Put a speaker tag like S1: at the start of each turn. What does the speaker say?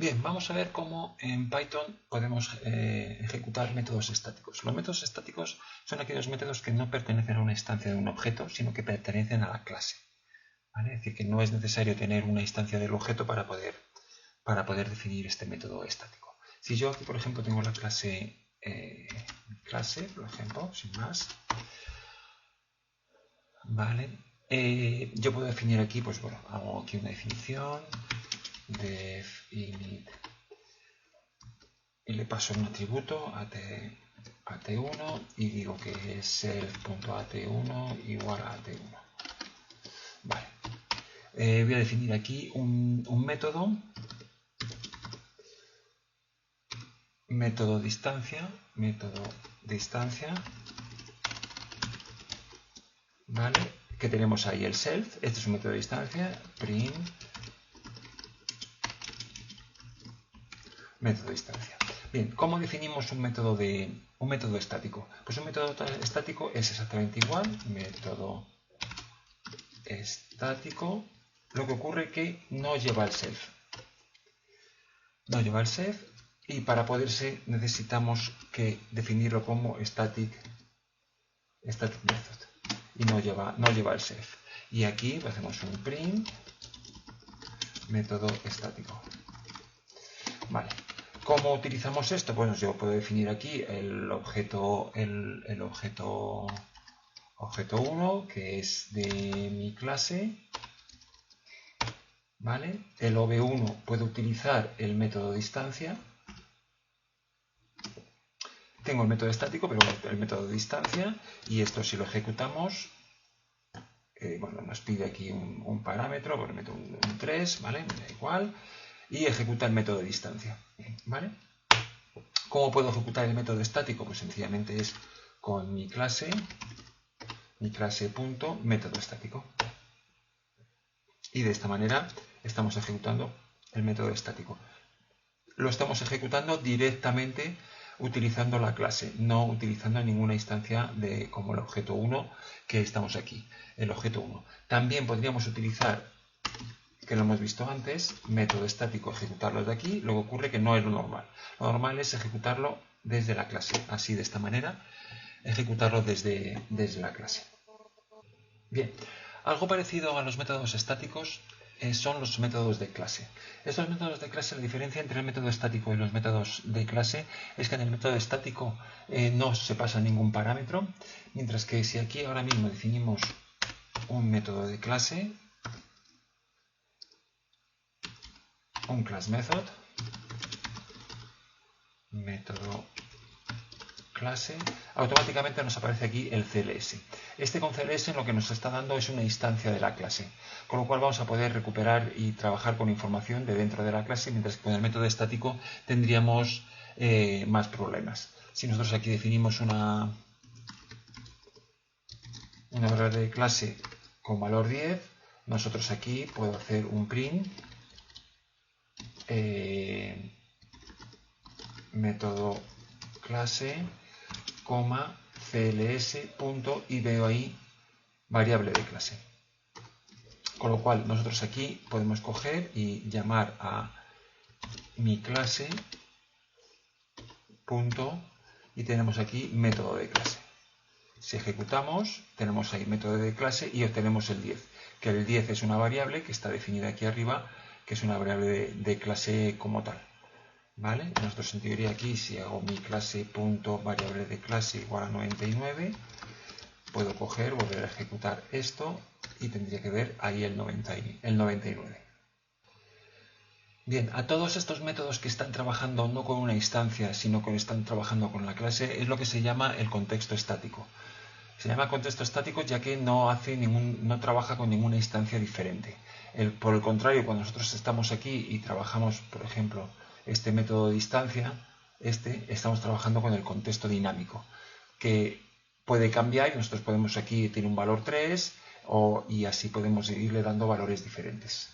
S1: Bien, vamos a ver cómo en Python podemos ejecutar métodos estáticos. Los métodos estáticos son aquellos métodos que no pertenecen a una instancia de un objeto, sino que pertenecen a la clase. ¿Vale? Es decir, que no es necesario tener una instancia del objeto para poder definir este método estático. Si yo aquí, por ejemplo, tengo la clase, por ejemplo, sin más, ¿vale? Yo puedo definir aquí, pues bueno, hago aquí una definición, def init, y le paso un atributo at1 y digo que es self.at1 igual a at1. Vale. Voy a definir aquí un método distancia, ¿vale? Que tenemos ahí el self, este es un método de distancia, print, método de distancia. Bien, ¿cómo definimos un método estático? Pues un método estático es exactamente igual, método estático, lo que ocurre es que no lleva el self. No lleva el self y para poderse necesitamos que definirlo como static method y no lleva el self. Y aquí hacemos un print método estático. Vale. ¿Cómo utilizamos esto? Bueno, yo puedo definir aquí el objeto 1, que es de mi clase, ¿vale? El OB1 puede utilizar el método distancia. Tengo el método estático, pero el método de distancia, y esto si lo ejecutamos, bueno, nos pide aquí un parámetro, bueno, meto un 3, ¿vale? Me da igual, y ejecuta el método de distancia, ¿vale? ¿Cómo puedo ejecutar el método estático? Pues sencillamente es con mi clase punto método estático. Y de esta manera estamos ejecutando el método estático. Lo estamos ejecutando directamente utilizando la clase, no utilizando ninguna instancia como el objeto 1 que estamos aquí, el objeto 1. También podríamos utilizar, que lo hemos visto antes, método estático, ejecutarlo de aquí. Lo que ocurre que no es lo normal. Lo normal es ejecutarlo desde la clase, así de esta manera, ejecutarlo desde la clase. Bien, algo parecido a los métodos estáticos son los métodos de clase. Estos métodos de clase, la diferencia entre el método estático y los métodos de clase es que en el método estático no se pasa ningún parámetro, mientras que si aquí ahora mismo definimos un método de clase, un class method, método clase, automáticamente nos aparece aquí el CLS. Este con CLS lo que nos está dando es una instancia de la clase, con lo cual vamos a poder recuperar y trabajar con información de dentro de la clase, mientras que con el método estático tendríamos más problemas. Si nosotros aquí definimos una variable de clase con valor 10, nosotros aquí puedo hacer un print método clase, cls, punto, y veo ahí variable de clase. Con lo cual nosotros aquí podemos coger y llamar a mi clase, punto, y tenemos aquí método de clase. Si ejecutamos, tenemos ahí método de clase y obtenemos el 10, que el 10 es una variable que está definida aquí arriba, que es una variable de clase como tal. ¿Vale? Nosotros en teoría aquí, si hago mi clase punto variable de clase igual a 99, puedo coger, volver a ejecutar esto y tendría que ver ahí el 99. Bien, a todos estos métodos que están trabajando no con una instancia, sino que están trabajando con la clase, es lo que se llama el contexto estático. Se llama contexto estático ya que no trabaja con ninguna instancia diferente. Por el contrario, cuando nosotros estamos aquí y trabajamos, por ejemplo, este método de distancia, estamos trabajando con el contexto dinámico, que puede cambiar y nosotros podemos aquí tener un valor 3 y así podemos irle dando valores diferentes.